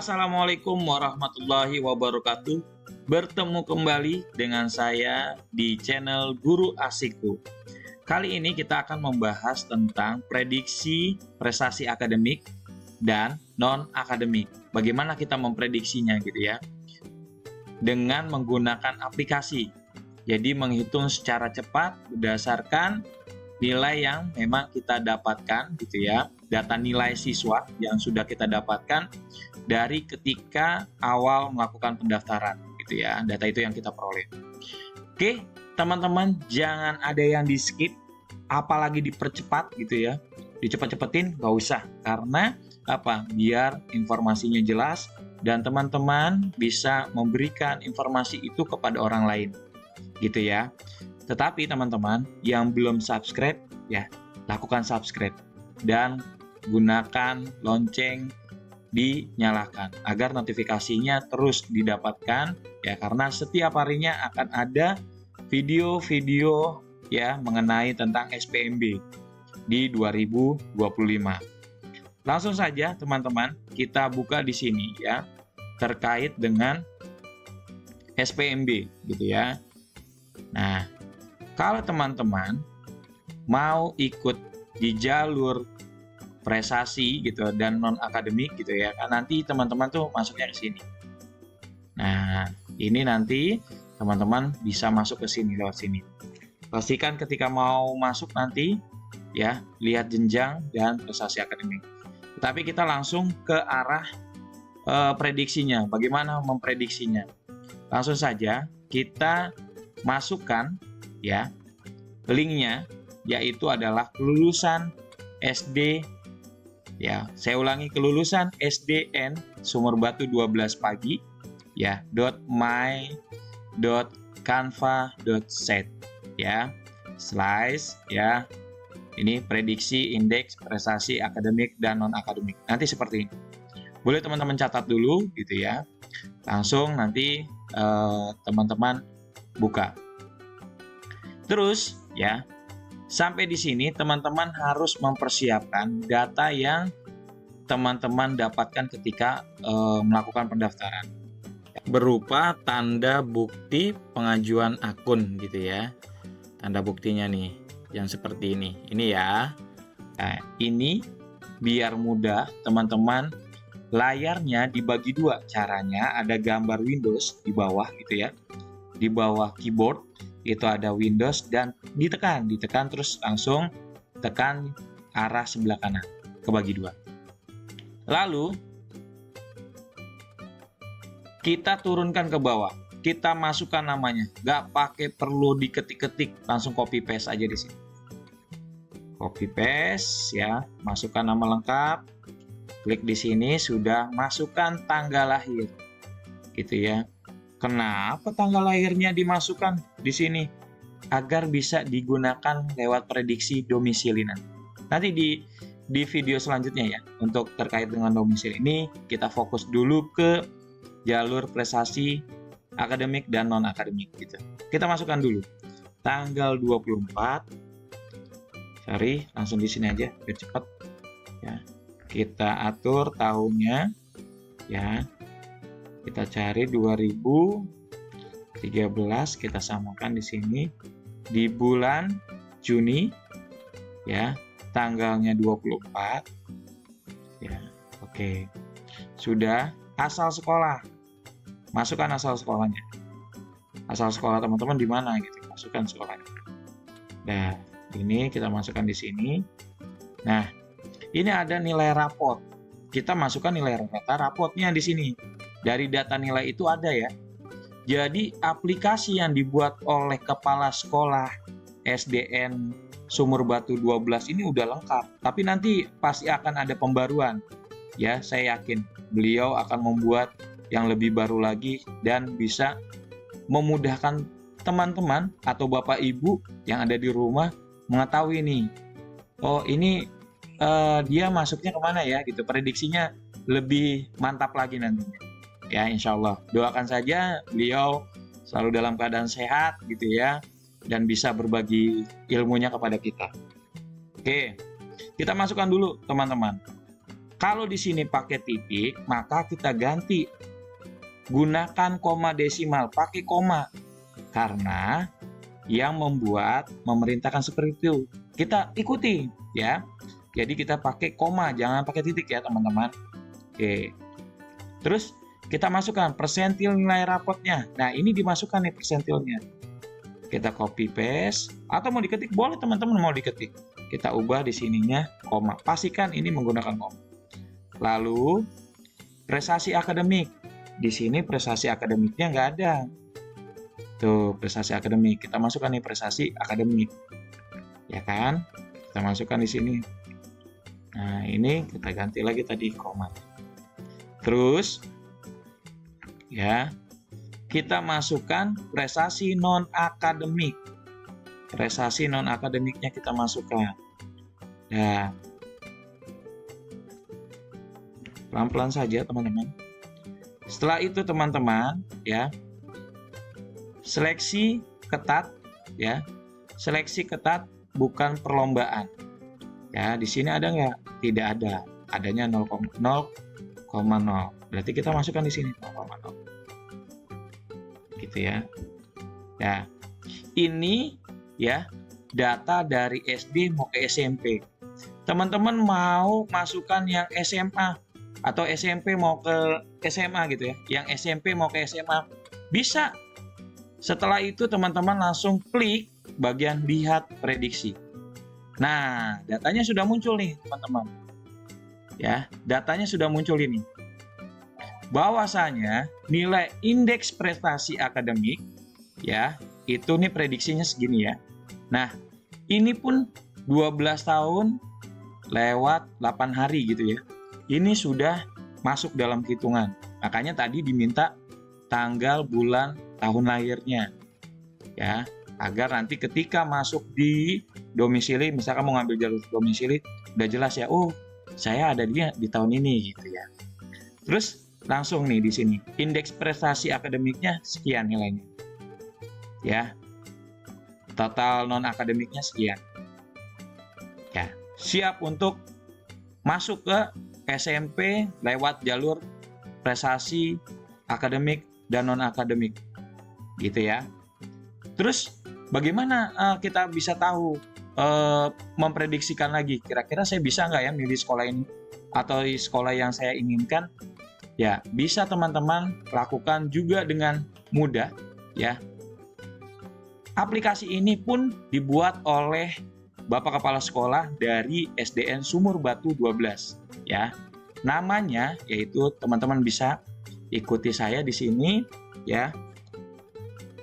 Assalamualaikum warahmatullahi wabarakatuh. Bertemu kembali dengan saya di channel Guru Asikku. Kali ini kita akan membahas tentang prediksi prestasi akademik dan non-akademik. Bagaimana kita memprediksinya gitu ya. Dengan menggunakan aplikasi. Jadi menghitung secara cepat berdasarkan nilai yang memang kita dapatkan gitu ya. Data nilai siswa yang sudah kita dapatkan dari ketika awal melakukan pendaftaran gitu ya. Data itu yang kita peroleh. Oke, teman-teman, jangan ada yang di skip, apalagi dipercepat gitu ya. Dicepet-cepetin nggak usah, karena apa? Biar informasinya jelas dan teman-teman bisa memberikan informasi itu kepada orang lain gitu ya. Tetapi teman-teman yang belum subscribe ya, lakukan subscribe dan gunakan lonceng dinyalakan agar notifikasinya terus didapatkan ya, karena setiap harinya akan ada video-video ya mengenai tentang SPMB di 2025. Langsung saja teman-teman, kita buka di sini ya terkait dengan SPMB gitu ya. Nah, kalau teman-teman mau ikut di jalur prestasi gitu dan non akademik gitu ya, kan nanti teman-teman tuh masuknya ke sini. Nah, ini nanti teman-teman bisa masuk ke sini lewat sini. Pastikan ketika mau masuk nanti ya lihat jenjang dan prestasi akademik. Tapi kita langsung ke arah prediksinya. Bagaimana memprediksinya? Langsung saja kita masukkan ya linknya, yaitu adalah kelulusan SD ya. Saya ulangi, kelulusan SDN Sumberbatu 12 pagi ya .my.canva.set ya slice ya. Ini prediksi indeks prestasi akademik dan non akademik. Nanti seperti ini. Boleh teman-teman catat dulu gitu ya. Langsung nanti teman-teman buka. Terus ya, sampai di sini teman-teman harus mempersiapkan data yang teman-teman dapatkan ketika melakukan pendaftaran. Berupa tanda bukti pengajuan akun gitu ya. Tanda buktinya nih yang seperti ini. Ini ya. Nah, ini biar mudah teman-teman, layarnya dibagi dua. Caranya ada gambar Windows di bawah gitu ya. Di bawah keyboard itu ada Windows dan ditekan terus langsung tekan arah sebelah kanan, kebagi dua. Lalu kita turunkan ke bawah, kita masukkan namanya, nggak pakai perlu diketik-ketik, langsung copy paste aja di sini. Copy paste ya, masukkan nama lengkap, klik di sini, sudah masukkan tanggal lahir, gitu ya. Kenapa tanggal lahirnya dimasukkan di sini? Agar bisa digunakan lewat prediksi domisili nanti. Nanti di video selanjutnya ya, untuk terkait dengan domisili ini kita fokus dulu ke jalur prestasi akademik dan non akademik gitu. Kita masukkan dulu tanggal 24. Sorry, langsung di sini aja biar cepat ya. Kita atur tahunnya ya. Kita cari 2013, kita samakan di sini di bulan Juni ya, tanggalnya 24 ya. Oke. Sudah. Asal sekolah. Masukkan asal sekolahnya. Asal sekolah teman-teman di mana gitu, masukkan sekolahnya. Nah, ini kita masukkan di sini. Nah, ini ada nilai raport. Kita masukkan nilai rapotnya di sini. Dari data nilai itu ada ya. Jadi aplikasi yang dibuat oleh kepala sekolah SDN Sumberbatu 12 ini udah lengkap. Tapi nanti pasti akan ada pembaruan. Ya, saya yakin beliau akan membuat yang lebih baru lagi dan bisa memudahkan teman-teman atau bapak ibu yang ada di rumah mengetahui nih. Oh, ini dia masuknya kemana ya gitu. Prediksinya lebih mantap lagi nantinya. Ya, insya Allah. Doakan saja beliau selalu dalam keadaan sehat gitu ya, dan bisa berbagi ilmunya kepada kita. Oke, kita masukkan dulu teman-teman. Kalau di sini pakai titik, maka kita ganti. Gunakan koma desimal, pakai koma. Karena yang membuat memerintahkan seperti itu. Kita ikuti ya. Jadi kita pakai koma, jangan pakai titik ya teman-teman. Oke. Terus kita masukkan persentil nilai rapotnya. Nah, ini dimasukkan nih persentilnya. Kita copy paste atau mau diketik boleh teman-teman, mau diketik. Kita ubah di sininya koma. Pastikan ini menggunakan koma. Lalu prestasi akademik. Di sini prestasi akademiknya nggak ada. Tuh, prestasi akademik. Kita masukkan nih prestasi akademik. Ya kan? Kita masukkan di sini. Nah, ini kita ganti lagi tadi koma. Terus ya, kita masukkan prestasi non akademik. Prestasi non akademiknya kita masukkan. Ya. Pelan-pelan saja teman-teman. Setelah itu teman-teman ya, seleksi ketat ya. Seleksi ketat bukan perlombaan. Ya, di sini ada nggak? Tidak ada. Adanya 0,0. Berarti kita masukkan di sini 0,0. Gitu ya. Ya. Ini ya data dari SD mau ke SMP. Teman-teman mau masukkan yang SMA atau SMP mau ke SMA gitu ya. Yang SMP mau ke SMA bisa. Setelah itu teman-teman langsung klik bagian lihat prediksi. Nah, datanya sudah muncul nih, teman-teman. Ya, datanya sudah muncul ini. Bahwasanya nilai indeks prestasi akademik ya, itu nih prediksinya segini ya. Nah, ini pun 12 tahun lewat 8 hari gitu ya. Ini sudah masuk dalam hitungan. Makanya tadi diminta tanggal, bulan, tahun lahirnya. Ya, agar nanti ketika masuk di domisili, misalkan mau ngambil jalur domisili, udah jelas ya, oh, saya ada di tahun ini gitu ya. Terus langsung nih di sini, indeks prestasi akademiknya sekian nilainya. Ya. Total non akademiknya sekian. Ya, siap untuk masuk ke SMP lewat jalur prestasi akademik dan non akademik. Gitu ya. Terus bagaimana kita bisa tahu memprediksikan lagi kira-kira saya bisa nggak ya milih sekolah ini atau sekolah yang saya inginkan? Ya, bisa teman-teman lakukan juga dengan mudah ya. Aplikasi ini pun dibuat oleh Bapak Kepala Sekolah dari SDN Sumur Batu 12 ya. Namanya yaitu teman-teman bisa ikuti saya di sini ya.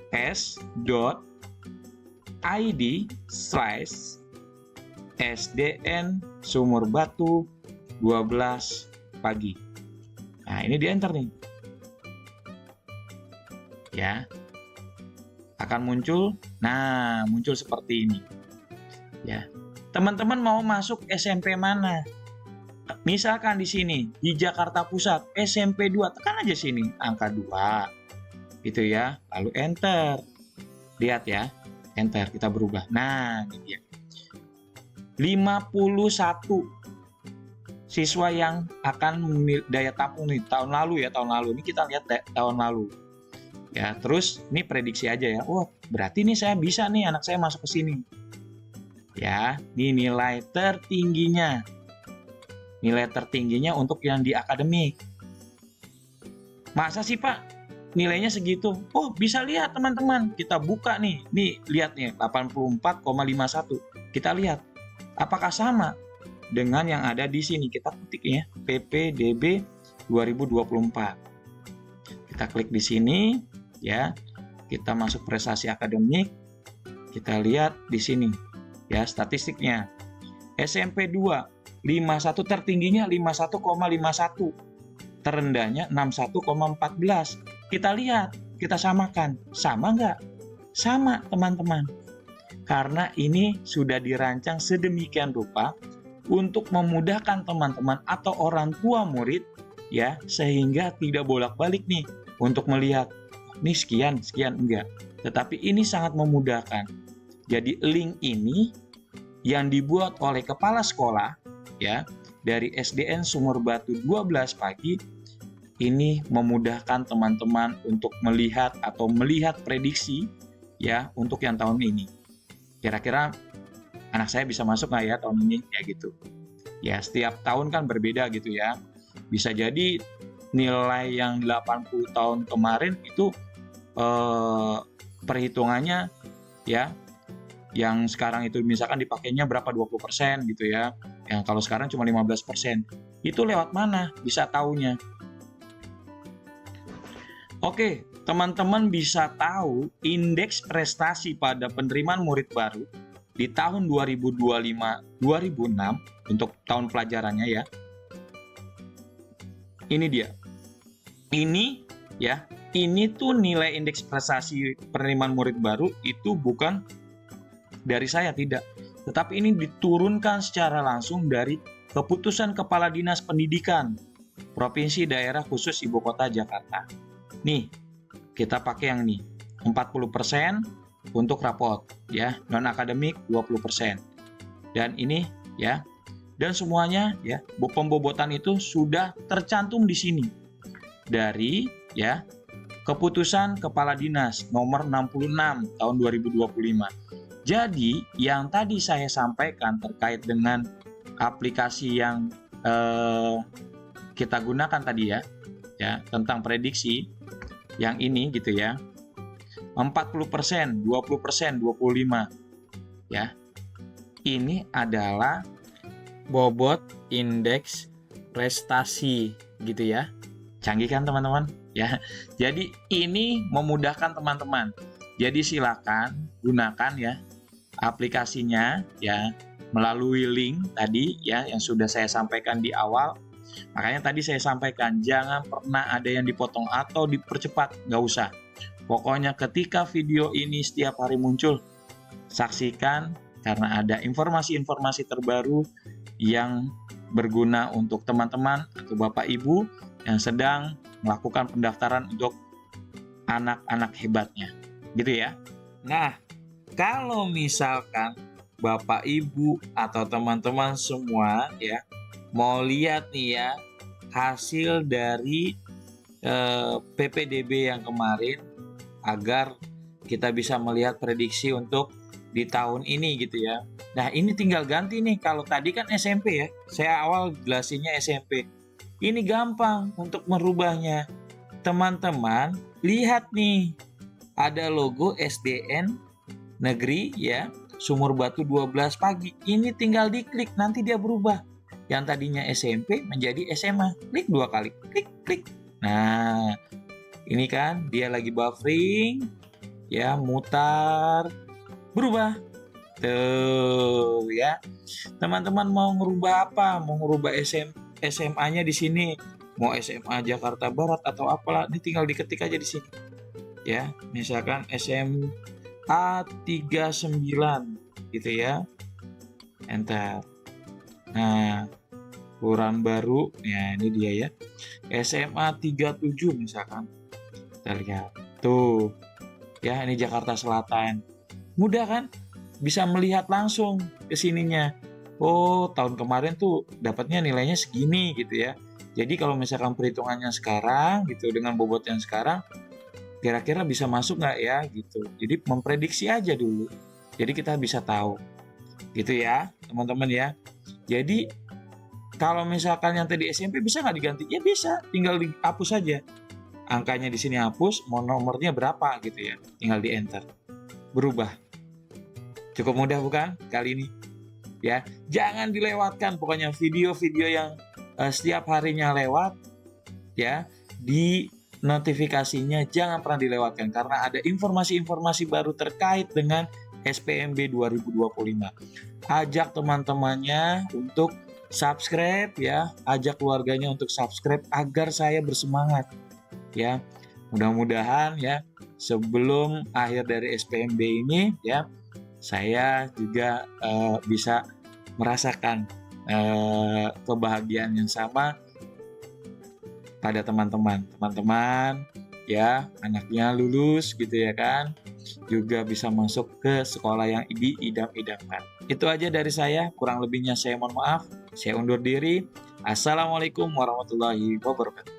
s.id/SDN Sumur Batu 12 pagi. Nah, ini di enter nih. Ya. Akan muncul. Nah, muncul seperti ini. Ya. Teman-teman mau masuk SMP mana? Misalkan di sini, di Jakarta Pusat, SMP 2, tekan aja sini, angka 2. Gitu ya. Lalu enter. Lihat ya. Enter, kita berubah. Nah, ini dia. 51 siswa yang akan daya tampung nih tahun lalu ya, ini kita lihat tahun lalu ya. Terus ini prediksi aja ya, oh berarti nih saya bisa nih anak saya masuk ke sini ya. Ini nilai tertingginya untuk yang di akademik. Masa sih Pak nilainya segitu? Oh bisa lihat teman-teman, kita buka nih lihat nih 84,51. Kita lihat apakah sama dengan yang ada di sini. Kita ketik ya, PPDB 2024. Kita klik di sini ya. Kita masuk prestasi akademik. Kita lihat di sini ya statistiknya. SMP 2 51 tertingginya 51,51. Terendahnya 61,14. Kita lihat, kita samakan. Sama nggak? Sama teman-teman. Karena ini sudah dirancang sedemikian rupa untuk memudahkan teman-teman atau orang tua murid ya, sehingga tidak bolak-balik nih untuk melihat nih sekian enggak. Tetapi ini sangat memudahkan. Jadi link ini yang dibuat oleh kepala sekolah ya, dari SDN Sumur Batu 12 pagi ini memudahkan teman-teman untuk melihat prediksi ya untuk yang tahun ini. Kira-kira anak saya bisa masuk nggak ya tahun ini? Ya gitu. Ya setiap tahun kan berbeda gitu ya. Bisa jadi nilai yang 80 tahun kemarin itu perhitungannya ya yang sekarang itu misalkan dipakainya berapa 20% gitu ya. Yang kalau sekarang cuma 15%. Itu lewat mana bisa taunya? Oke, teman-teman bisa tahu indeks prestasi pada penerimaan murid baru di tahun 2025-2006 untuk tahun pelajarannya ya. Ini dia. Ini ya, ini tuh nilai indeks prestasi penerimaan murid baru itu bukan dari saya, tidak. Tetapi ini diturunkan secara langsung dari keputusan Kepala Dinas Pendidikan Provinsi Daerah Khusus Ibu Kota Jakarta. Nih, kita pakai yang nih, 40% untuk rapot, ya, non-akademik 20%. Dan ini, ya, dan semuanya, ya, pembobotan itu sudah tercantum di sini. Dari, ya, keputusan Kepala Dinas nomor 66 tahun 2025. Jadi, yang tadi saya sampaikan terkait dengan aplikasi yang kita gunakan tadi ya, tentang prediksi, yang ini gitu ya, 40%, 20%, 25%, ya. Ini adalah bobot indeks prestasi gitu ya. Canggih kan teman-teman? Ya. Jadi ini memudahkan teman-teman. Jadi silakan gunakan ya aplikasinya ya melalui link tadi ya yang sudah saya sampaikan di awal. Makanya tadi saya sampaikan, jangan pernah ada yang dipotong atau dipercepat, nggak usah. Pokoknya ketika video ini setiap hari muncul, saksikan karena ada informasi-informasi terbaru yang berguna untuk teman-teman atau Bapak Ibu yang sedang melakukan pendaftaran untuk anak-anak hebatnya. Gitu ya. Nah, kalau misalkan Bapak Ibu atau teman-teman semua ya mau lihat nih ya hasil dari PPDB yang kemarin agar kita bisa melihat prediksi untuk di tahun ini gitu ya. Nah ini tinggal ganti nih, kalau tadi kan SMP ya, saya awal jelasinnya SMP. Ini gampang untuk merubahnya. Teman-teman lihat nih, ada logo SDN Negeri ya, Sumur Batu 12 pagi. Ini tinggal diklik, nanti dia berubah. Yang tadinya SMP menjadi SMA. Klik 2 kali, klik. Nah, ini kan dia lagi buffering, ya mutar, berubah. Tuh ya. Teman-teman mau ngerubah apa? Mau ngerubah SMA-nya di sini. Mau SMA Jakarta Barat atau apalah, ini tinggal diketik aja di sini. Ya, misalkan SMA 39 gitu ya. Enter. Nah, ukuran baru, ya ini dia ya. SMA 37 misalkan. Kita lihat. Tuh. Ya, ini Jakarta Selatan. Mudah kan? Bisa melihat langsung ke sininya. Oh, tahun kemarin tuh dapatnya nilainya segini gitu ya. Jadi kalau misalkan perhitungannya sekarang gitu dengan bobot yang sekarang, kira-kira bisa masuk nggak ya gitu. Jadi memprediksi aja dulu. Jadi kita bisa tahu. Gitu ya, teman-teman ya. Jadi kalau misalkan yang tadi SMP bisa nggak diganti? Ya bisa, tinggal dihapus saja. Angkanya di sini hapus, mau nomornya berapa gitu ya. Tinggal di enter. Berubah. Cukup mudah bukan kali ini? Ya, jangan dilewatkan pokoknya video-video yang setiap harinya lewat ya, di notifikasinya jangan pernah dilewatkan karena ada informasi-informasi baru terkait dengan SPMB 2025. Ajak teman-temannya untuk subscribe ya, ajak keluarganya untuk subscribe agar saya bersemangat ya. Mudah-mudahan ya sebelum akhir dari SPMB ini ya saya juga bisa merasakan kebahagiaan yang sama pada teman-teman ya, anaknya lulus gitu ya kan, juga bisa masuk ke sekolah yang diidam-idamkan. Itu aja dari saya, kurang lebihnya saya mohon maaf. Saya undur diri. Assalamualaikum warahmatullahi wabarakatuh.